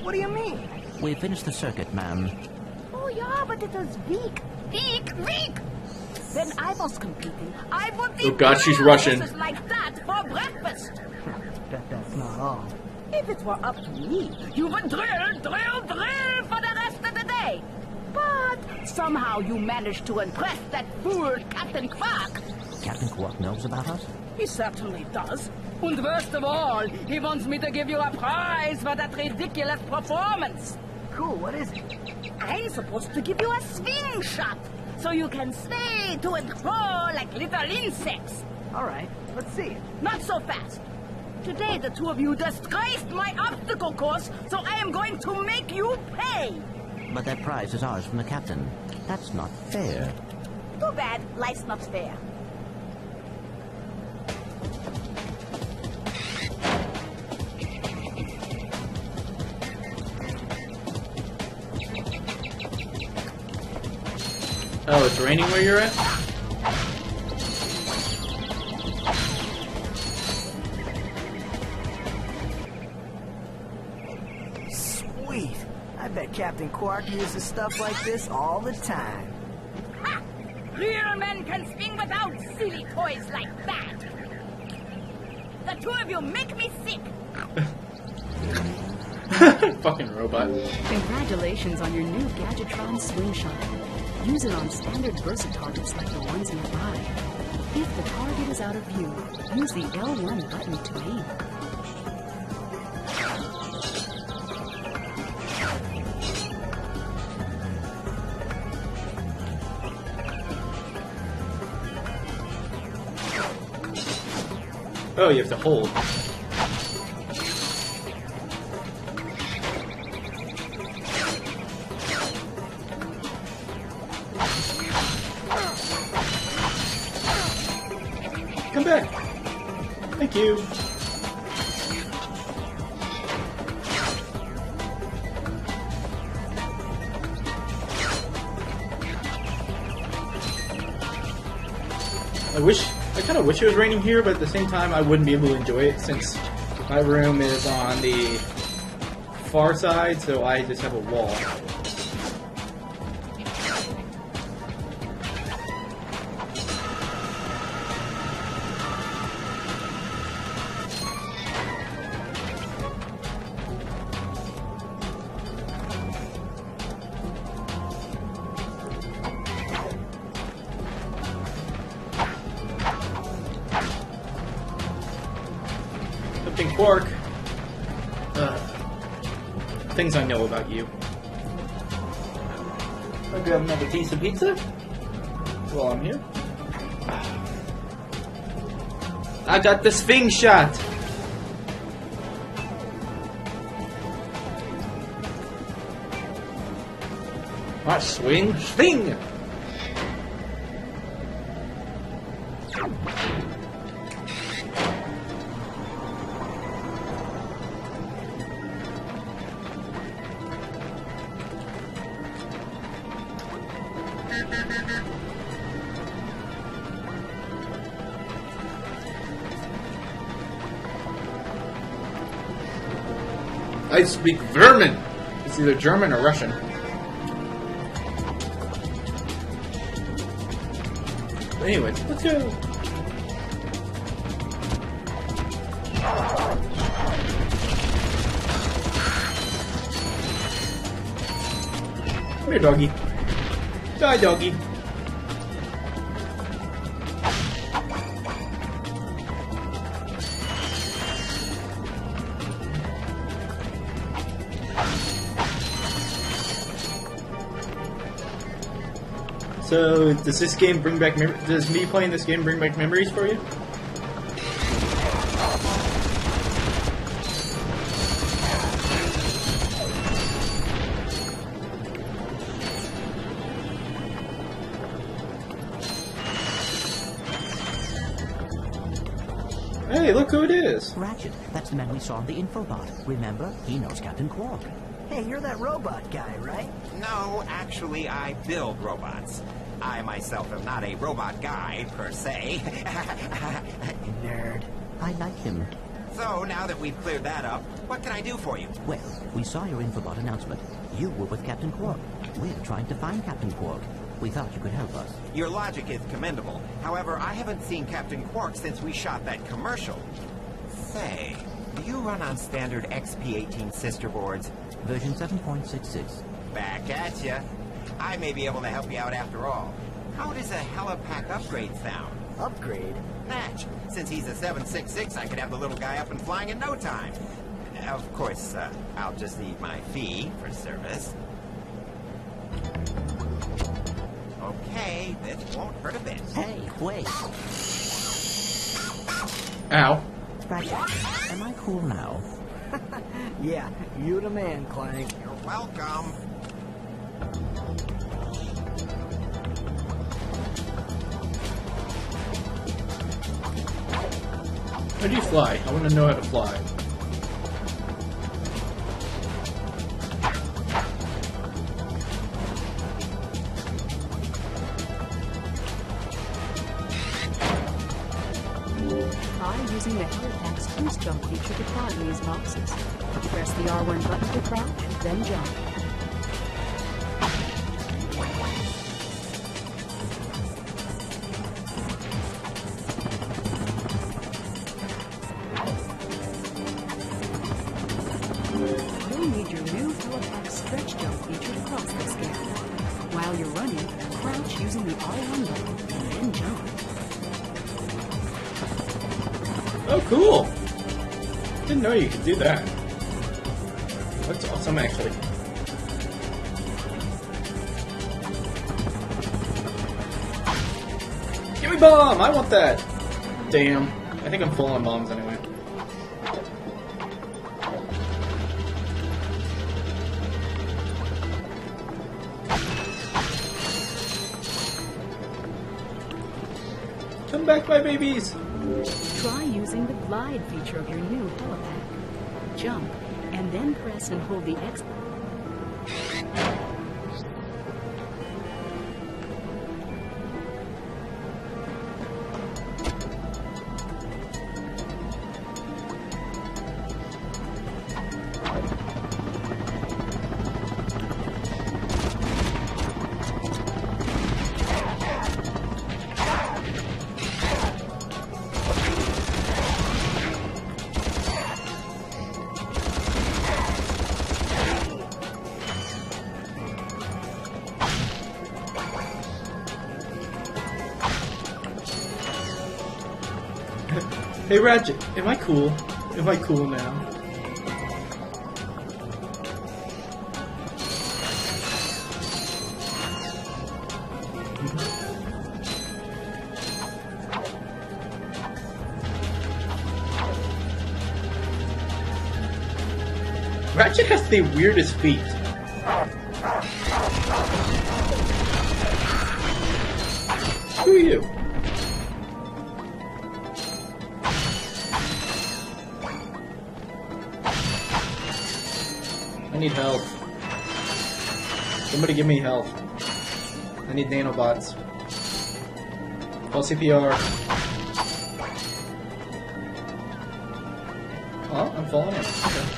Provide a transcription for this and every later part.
What do you mean? We finished the circuit, ma'am. Oh, yeah, but it was weak. Weak! When I was competing, I would eat Oh God, she's Russian. like that for breakfast. That's not all. If it were up to me, you would drill for the rest of the day. But somehow you managed to impress that fool Captain Quark. Captain Quark knows about us? He certainly does. And worst of all, he wants me to give you a prize for that ridiculous performance. Cool, what is it? I'm supposed to give you a swing shot, so you can sway to and fro like little insects. All right, let's see it. Not so fast. Today the two of you disgraced my obstacle course, so I am going to make you pay. But that prize is ours from the captain. That's not fair. Too bad. Life's not fair. Oh, it's raining where you're at? Sweet. I bet Captain Quark uses stuff like this all the time. Ha! Real men can swing without silly toys like that. The two of you make me sick. Fucking robot. Congratulations on your new Gadgetron swing shot. Use it on standard Versa targets like the ones nearby. If the target is out of view, use the L1 button to aim. Oh, you have to hold. Come back. Thank you. I kind of wish it was raining here, but at the same time I wouldn't be able to enjoy it since my room is on the far side, so I just have a wall. Captain Quark. Things I know about you. I'll grab another piece of pizza while I'm here. I got the swing shot! Not swing, swing! I speak Vermin! It's either German or Russian. But anyway, let's go! Come here, doggy. Die, doggy. So, does this game bring back does me playing this game bring back memories for you? Hey, look who it is! Ratchet, that's the man we saw on the infobot. Remember? He knows Captain Quark. Hey, you're that robot guy, right? No, actually, I build robots. I myself am not a robot guy, per se. Nerd. I like him. So, now that we've cleared that up, what can I do for you? Well, we saw your Infobot announcement. You were with Captain Quark. We're trying to find Captain Quark. We thought you could help us. Your logic is commendable. However, I haven't seen Captain Quark since we shot that commercial. Say, do you run on standard XP-18 sister boards? Version 7.66. Back at ya. I may be able to help you out after all. How does a helipack upgrade sound? Upgrade? Natch. Since he's a 766, I could have the little guy up and flying in no time. Of course, I'll just need my fee for service. Okay, this won't hurt a bit. Hey, wait. Ow. Ratchet, am I cool now? Yeah, you the man, Clank. You're welcome. How do you fly? I want to know how to fly. Try using the helipack's boost jump feature to climb these boxes. Press the R1 button to crouch, then jump. You'll need your new helipack stretch jump feature to cross this gap. While you're running, crouch using the R1 button, and then jump. Oh, cool! Didn't know you could do that. That's awesome, actually. Give me bomb! I want that! Damn. I think I'm full on bombs anyway. Come back, my babies! Try using the glide feature of your new helipack. Jump, and then press and hold the X. Hey Ratchet, am I cool? Am I cool now? Ratchet has the weirdest feet. Who are you? I need help. Somebody give me help. I need nanobots. Call CPR. Oh, I'm falling in. Okay.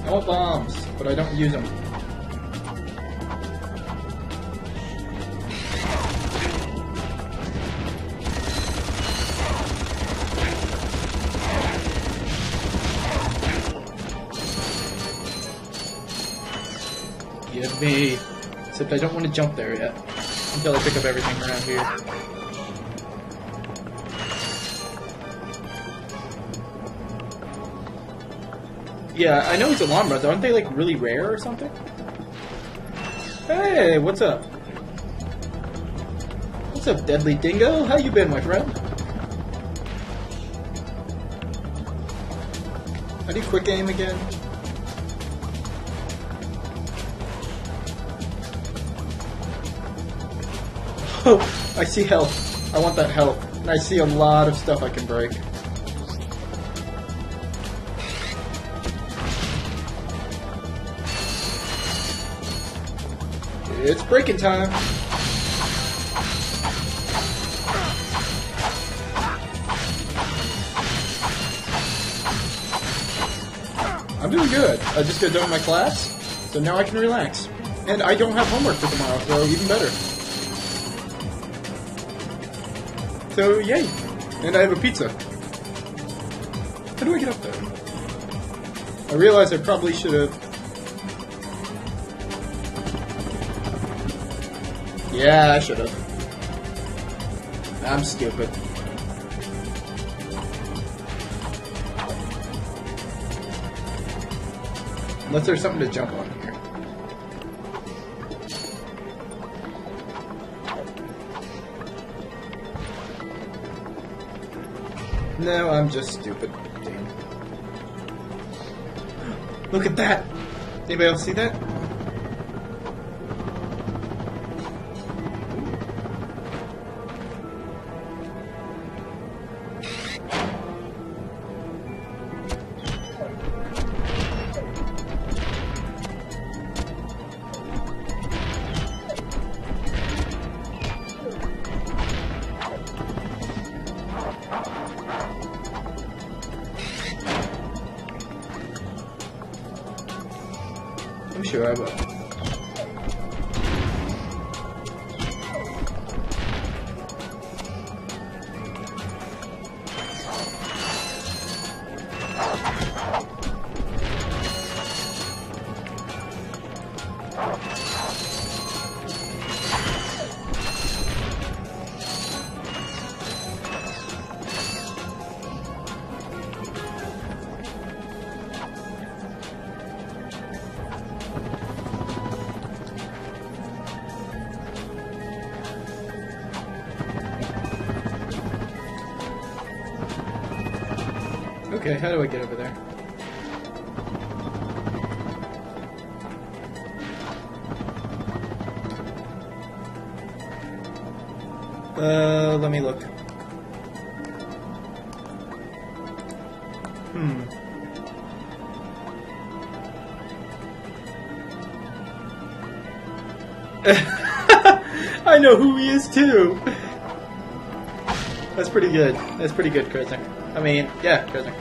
I want bombs, but I don't use them. Give me. Except I don't want to jump there yet. Until I pick up everything around here. Yeah, I know these alarm rods. Aren't they, like, really rare or something? Hey, what's up? What's up, Deadly Dingo? How you been, my friend? How do you quick aim again? Oh, I see health. I want that health. And I see a lot of stuff I can break. It's breaking time. I'm doing good. I just got done with my class, so now I can relax. And I don't have homework for tomorrow, so even better. So, yay! And I have a pizza. How do I get up there? I realize I probably should have... Yeah, I should have. I'm stupid. Unless there's something to jump on here. No, I'm just stupid. Damn. Look at that! Anybody else see that? I'm sure I will. Okay, how do I get over there? Let me look. I know who he is too! That's pretty good. That's pretty good, Krasner. I mean, yeah, Krasner.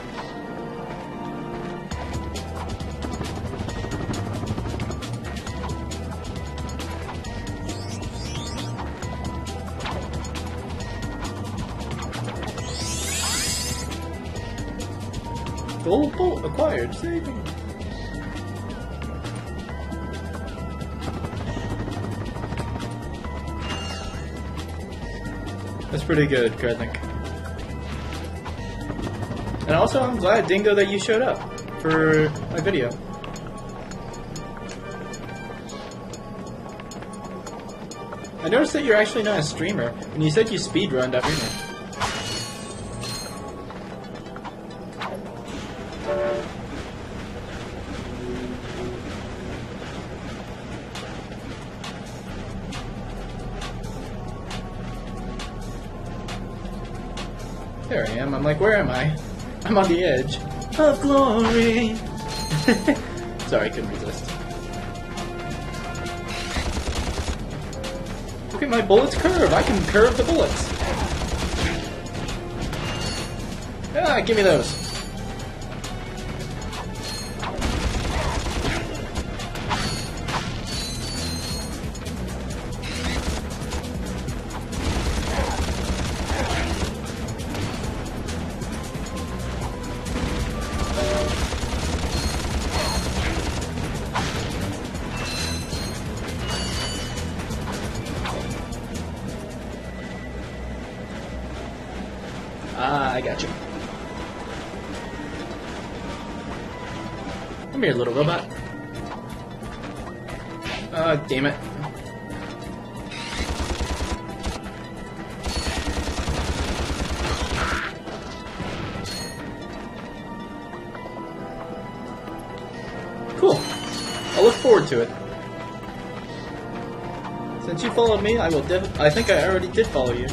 Gold bolt acquired. Saving. That's pretty good, Krasnik. And also, I'm glad, Dingo, that you showed up for my video. I noticed that you're actually not a streamer, and you said you speedrunned that streamer. There I am. I'm like, where am I? I'm on the edge of glory. Sorry, I couldn't resist. Look at my bullets curve. I can curve the bullets. Ah, give me those. Ah, I got you. Come here, little robot. Ah, damn it. Cool. I'll look forward to it. Since you followed me, I will. I think I already did follow you.